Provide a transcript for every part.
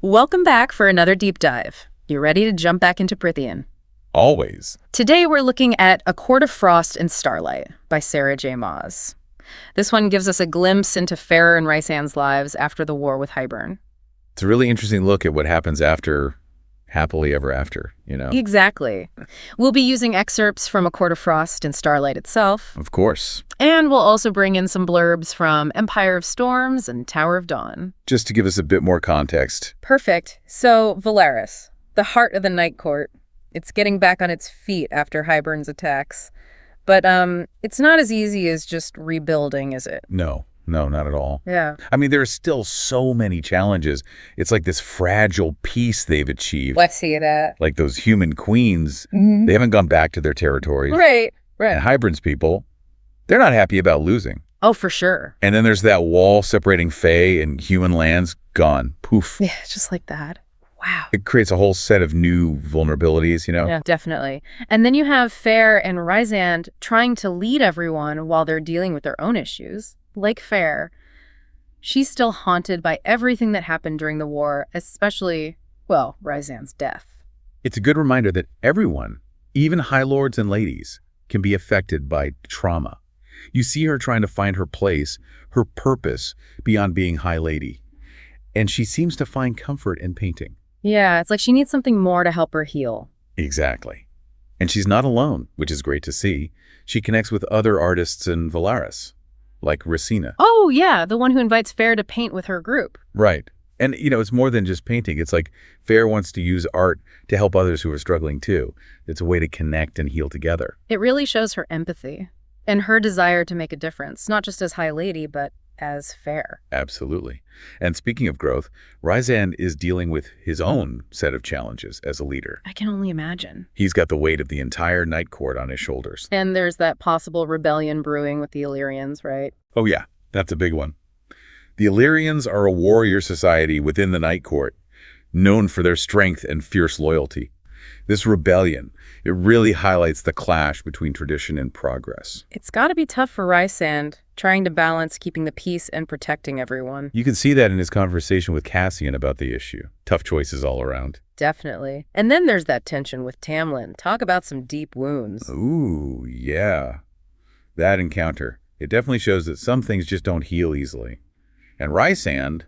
Welcome back for another deep dive. You ready to jump back into Prythian? Always. Today we're looking at A Court of Frost and Starlight by Sarah J. Maas. This one gives us a glimpse into Feyre and Rhysand's lives after the war with Hybern. It's a really interesting look at what happens after happily ever after, Exactly. We'll be using excerpts from A Court of Frost and Starlight itself, Of course. and we'll also bring in some blurbs from Empire of Storms and Tower of Dawn. Just to give us a bit more context. Perfect. So, Velaris, the heart of the Night Court. It's getting back on its feet after Hybern's attacks. But it's not as easy as just rebuilding, is it? No, not at all. Yeah. I mean, there are still so many challenges. It's like this fragile peace they've achieved. Let's see that. Like those human queens, they haven't gone back to their territories. Right. And Hybern's people, they're not happy about losing. Oh, for sure. And then there's that wall separating Fae and human lands, gone. Poof. Yeah, just like that. Wow. It creates a whole set of new vulnerabilities, Yeah, definitely. And then you have Feyre and Rhysand trying to lead everyone while they're dealing with their own issues. Like Feyre, she's still haunted by everything that happened during the war, especially, well, Rhysand's death. It's a good reminder that everyone, even high lords and ladies, can be affected by trauma. You see her trying to find her place, her purpose, beyond being high lady. And she seems to find comfort in painting. Yeah, it's like she needs something more to help her heal. Exactly. And she's not alone, which is great to see. She connects with other artists in Velaris, like Rhysand. Oh, yeah, the one who invites Feyre to paint with her group. Right. And, it's more than just painting. It's like Feyre wants to use art to help others who are struggling too. It's a way to connect and heal together. It really shows her empathy and her desire to make a difference, not just as High Lady, but as Feyre. Absolutely. And speaking of growth, Rhysand is dealing with his own set of challenges as a leader. I can only imagine. He's got the weight of the entire Night Court on his shoulders. And there's that possible rebellion brewing with the Illyrians, right? Oh yeah, that's a big one. The Illyrians are a warrior society within the Night Court, known for their strength and fierce loyalty. This rebellion, it really highlights the clash between tradition and progress. It's got to be tough for Rhysand, trying to balance keeping the peace and protecting everyone. You can see that in his conversation with Cassian about the issue. Tough choices all around. Definitely. And then there's that tension with Tamlin. Talk about some deep wounds. Ooh, yeah. That encounter, it definitely shows that some things just don't heal easily. And Rhysand,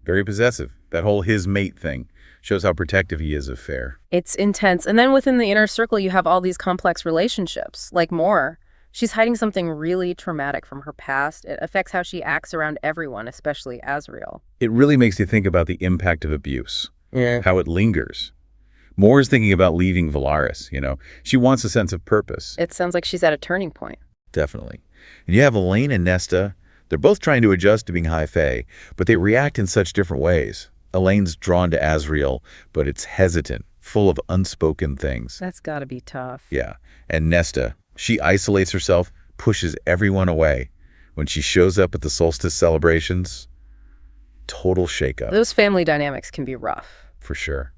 very possessive. That whole his mate thing shows how protective he is of Feyre. It's intense. And then within the inner circle, you have all these complex relationships, like Mor. She's hiding something really traumatic from her past. It affects how she acts around everyone, especially Azriel. It really makes you think about the impact of abuse, Yeah. how it lingers. Mor is thinking about leaving Velaris, She wants a sense of purpose. It sounds like she's at a turning point. Definitely. And you have Elaine and Nesta. They're both trying to adjust to being High Fae, but they react in such different ways. Elaine's drawn to Azriel, but it's hesitant, full of unspoken things. That's got to be tough. Yeah. And Nesta, she isolates herself, pushes everyone away. When she shows up at the solstice celebrations, total shakeup. Those family dynamics can be rough. For sure.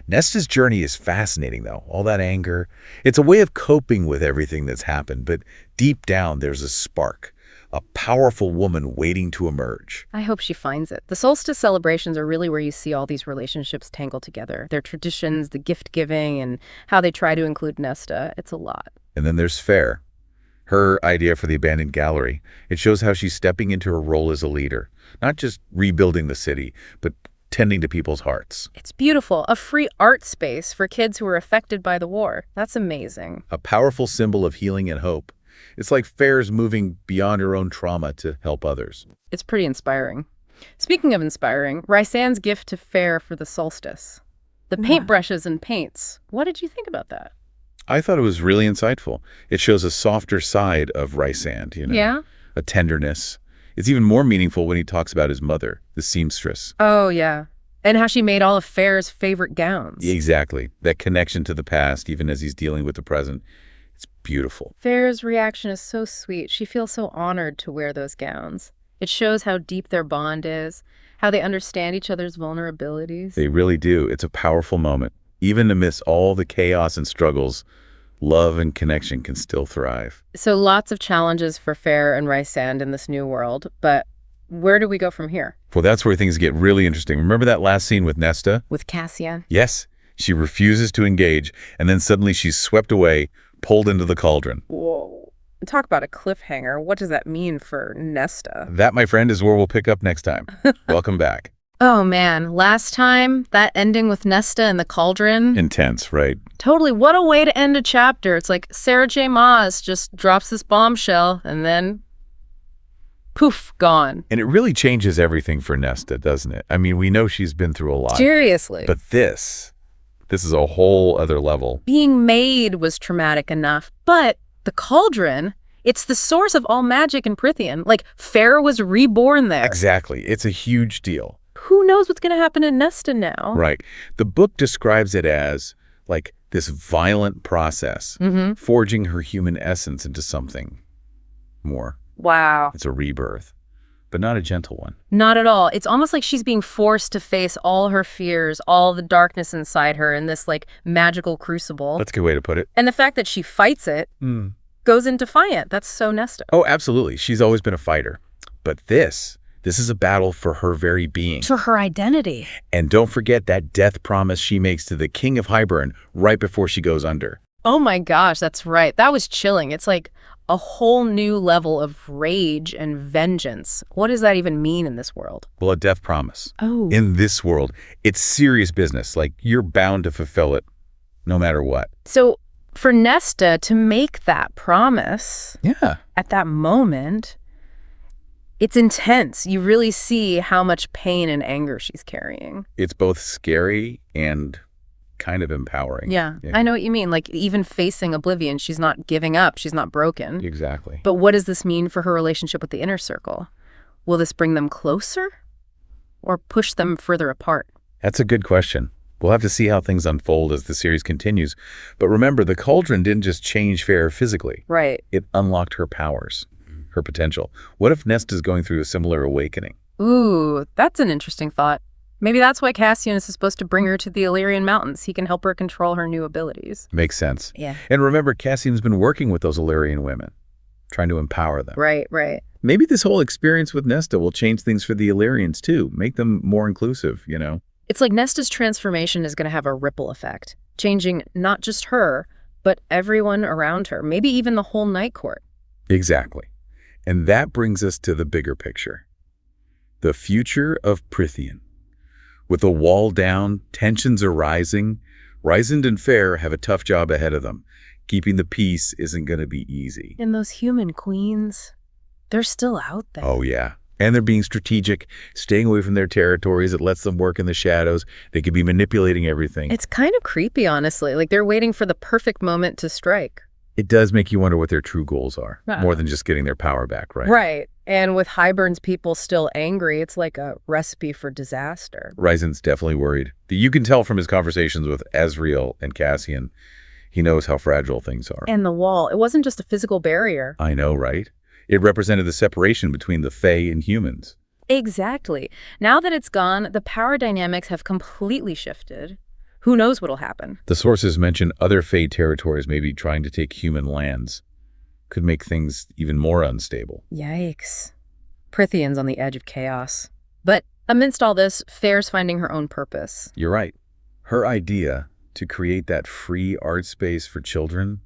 Nesta's journey is fascinating, though. All that anger. It's a way of coping with everything that's happened, but deep down there's a spark, a powerful woman waiting to emerge. I hope she finds it. The solstice celebrations are really where you see all these relationships tangle together. Their traditions, the gift giving, and how they try to include Nesta. It's a lot. And then there's Feyre. Her idea for the abandoned gallery. It shows how she's stepping into her role as a leader, not just rebuilding the city, but tending to people's hearts. It's beautiful. A free art space for kids who were affected by the war. That's amazing. A powerful symbol of healing and hope. It's like Feyre's moving beyond her own trauma to help others. It's pretty inspiring. Speaking of inspiring, Rhysand's gift to Feyre for the solstice. The paintbrushes and paints. What did you think about that? I thought it was really insightful. It shows a softer side of Rhysand, Yeah? a tenderness. It's even more meaningful when he talks about his mother, the seamstress. Oh, yeah. And how she made all of Feyre's favorite gowns. Exactly. That connection to the past, even as he's dealing with the present. It's beautiful. Feyre's reaction is so sweet. She feels so honored to wear those gowns. It shows how deep their bond is, how they understand each other's vulnerabilities. They really do. It's a powerful moment. Even amidst all the chaos and struggles, love and connection can still thrive. So lots of challenges for Feyre and Rhysand in this new world, but where do we go from here? Well, that's where things get really interesting. Remember that last scene with Nesta? With Cassian? Yes. She refuses to engage, and then suddenly she's swept away, pulled into the cauldron. Whoa. Talk about a cliffhanger. What does that mean for Nesta? That, my friend, is where we'll pick up next time. Welcome back. Oh, man. Last time, that ending with Nesta and the cauldron. Intense, right? Totally. What a way to end a chapter. It's like Sarah J. Maas just drops this bombshell and then poof, gone. And it really changes everything for Nesta, doesn't it? I mean, we know she's been through a lot. Seriously. But this is a whole other level. Being made was traumatic enough, but the cauldron, it's the source of all magic in Prythian. Like, Feyre was reborn there. Exactly. It's a huge deal. Who knows what's going to happen to Nesta now? Right. The book describes it as, like, this violent process, forging her human essence into something more. Wow. It's a rebirth, but not a gentle one. Not at all. It's almost like she's being forced to face all her fears, all the darkness inside her in this, like, magical crucible. That's a good way to put it. And the fact that she fights it goes in defiant. That's so Nesta. Oh, absolutely. She's always been a fighter. But this is a battle for her very being. For her identity. And don't forget that death promise she makes to the King of Hybern right before she goes under. Oh my gosh, that's right. That was chilling. It's like a whole new level of rage and vengeance. What does that even mean in this world? Well, a death promise. Oh. In this world, it's serious business. Like, you're bound to fulfill it no matter what. So for Nesta to make that promise at that moment, it's intense. You really see how much pain and anger she's carrying. It's both scary and kind of empowering. Yeah, I know what you mean. Like, even facing oblivion, she's not giving up. She's not broken. Exactly. But what does this mean for her relationship with the inner circle? Will this bring them closer or push them further apart? That's a good question. We'll have to see how things unfold as the series continues. But remember, the cauldron didn't just change Feyre physically. Right. It unlocked her powers, her potential. What if Nesta's going through a similar awakening? Ooh, that's an interesting thought. Maybe that's why Cassian is supposed to bring her to the Illyrian Mountains. He can help her control her new abilities. Makes sense. Yeah. And remember, Cassian's been working with those Illyrian women, trying to empower them. Right, right. Maybe this whole experience with Nesta will change things for the Illyrians too, make them more inclusive, you know? It's like Nesta's transformation is going to have a ripple effect, changing not just her, but everyone around her, maybe even the whole Night Court. Exactly. And that brings us to the bigger picture. The future of Prythian. With the wall down, tensions are rising. Rhysand and Feyre have a tough job ahead of them. Keeping the peace isn't going to be easy. And those human queens, they're still out there. Oh, yeah. And they're being strategic, staying away from their territories. It lets them work in the shadows. They could be manipulating everything. It's kind of creepy, honestly. Like, they're waiting for the perfect moment to strike. It does make you wonder what their true goals are, more than just getting their power back, right? Right. And with Hybern's people still angry, it's like a recipe for disaster. Rhysand's definitely worried. You can tell from his conversations with Ezreal and Cassian. He knows how fragile things are. And the wall, it wasn't just a physical barrier. I know, right? It represented the separation between the Fae and humans. Exactly. Now that it's gone, the power dynamics have completely shifted. Who knows what'll happen? The sources mention other Fae territories maybe trying to take human lands. Could make things even more unstable. Yikes. Prythian's on the edge of chaos. But amidst all this, Feyre's finding her own purpose. You're right. Her idea to create that free art space for children,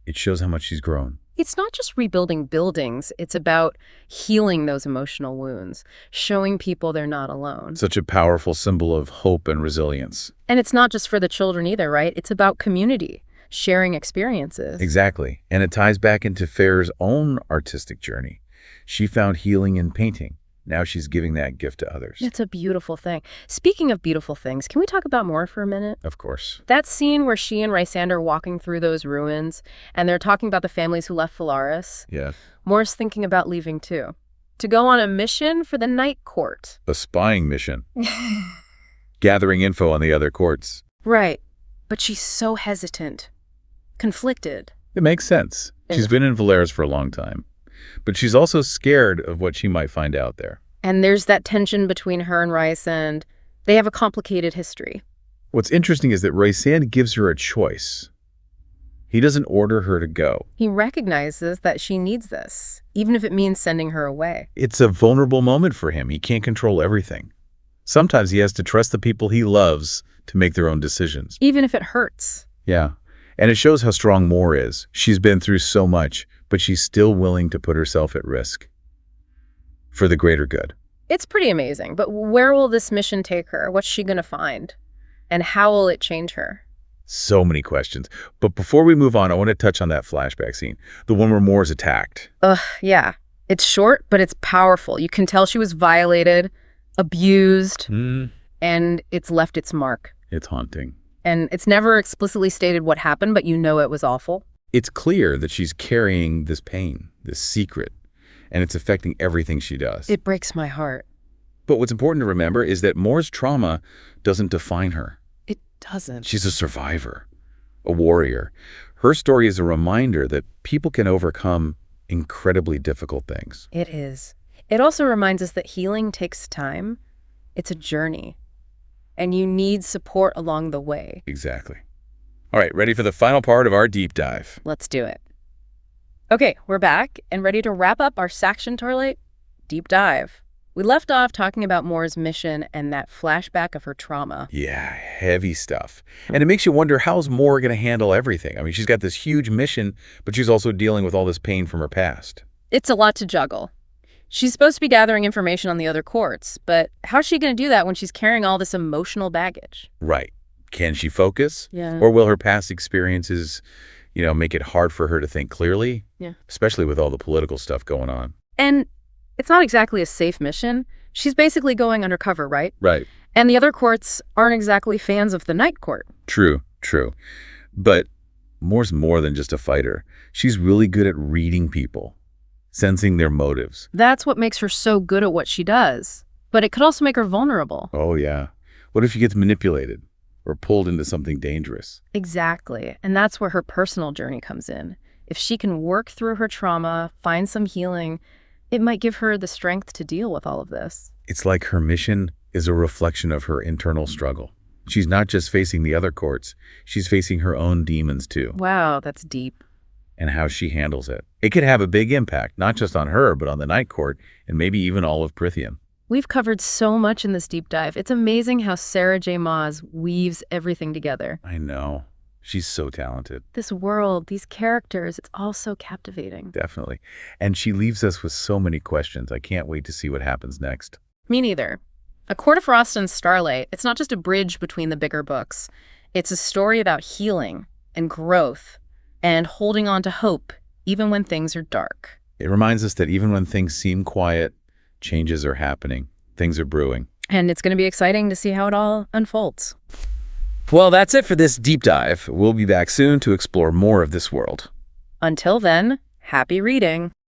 it shows how much she's grown. It's not just rebuilding buildings, it's about healing those emotional wounds, showing people they're not alone. Such a powerful symbol of hope and resilience. And it's not just for the children either, right? It's about community, sharing experiences. Exactly. And it ties back into Feyre's own artistic journey. She found healing in painting. Now she's giving that gift to others. It's a beautiful thing. Speaking of beautiful things, can we talk about Mor for a minute? Of course. That scene where she and Rhysand are walking through those ruins, and they're talking about the families who left Phalaris. Yeah. Mor's thinking about leaving too. To go on a mission for the Night Court. A spying mission. Gathering info on the other courts. Right. But she's so hesitant. Conflicted. It makes sense. She's been in Phalaris for a long time. But she's also scared of what she might find out there. And there's that tension between her and Rhysand. They have a complicated history. What's interesting is that Rhysand gives her a choice. He doesn't order her to go. He recognizes that she needs this, even if it means sending her away. It's a vulnerable moment for him. He can't control everything. Sometimes he has to trust the people he loves to make their own decisions. Even if it hurts. Yeah. And it shows how strong Moore is. She's been through so much, but she's still willing to put herself at risk for the greater good. It's pretty amazing, but where will this mission take her? What's she going to find? And how will it change her? So many questions. But before we move on, I want to touch on that flashback scene, the one where Moore's attacked. Yeah. It's short, but it's powerful. You can tell she was violated, abused, and it's left its mark. It's haunting. And it's never explicitly stated what happened, but you know it was awful. It's clear that she's carrying this pain, this secret, and it's affecting everything she does. It breaks my heart. But what's important to remember is that Moore's trauma doesn't define her. It doesn't. She's a survivor, a warrior. Her story is a reminder that people can overcome incredibly difficult things. It is. It also reminds us that healing takes time. It's a journey. And you need support along the way. Exactly. All right, ready for the final part of our deep dive? Let's do it. Okay, we're back and ready to wrap up our Section Starlight deep dive. We left off talking about Moore's mission and that flashback of her trauma. Yeah, heavy stuff. And it makes you wonder, how's Moore going to handle everything? I mean, she's got this huge mission, but she's also dealing with all this pain from her past. It's a lot to juggle. She's supposed to be gathering information on the other courts, but how's she going to do that when she's carrying all this emotional baggage? Right. Can she focus? Yeah. Or will her past experiences, make it hard for her to think clearly? Yeah. Especially with all the political stuff going on. And it's not exactly a safe mission. She's basically going undercover, right? Right. And the other courts aren't exactly fans of the Night Court. True. But Moore's more than just a fighter. She's really good at reading people, sensing their motives. That's what makes her so good at what she does. But it could also make her vulnerable. Oh, yeah. What if she gets manipulated or pulled into something dangerous? Exactly. And that's where her personal journey comes in. If she can work through her trauma, find some healing, it might give her the strength to deal with all of this. It's like her mission is a reflection of her internal struggle. She's not just facing the other courts, she's facing her own demons too. Wow, that's deep. And how she handles it. It could have a big impact, not just on her, but on the Night Court, and maybe even all of Prythian. We've covered so much in this deep dive. It's amazing how Sarah J. Maas weaves everything together. I know. She's so talented. This world, these characters, it's all so captivating. Definitely. And she leaves us with so many questions. I can't wait to see what happens next. Me neither. A Court of Frost and Starlight, it's not just a bridge between the bigger books. It's a story about healing and growth and holding on to hope, even when things are dark. It reminds us that even when things seem quiet, changes are happening. Things are brewing. And it's going to be exciting to see how it all unfolds. Well, that's it for this deep dive. We'll be back soon to explore more of this world. Until then, happy reading.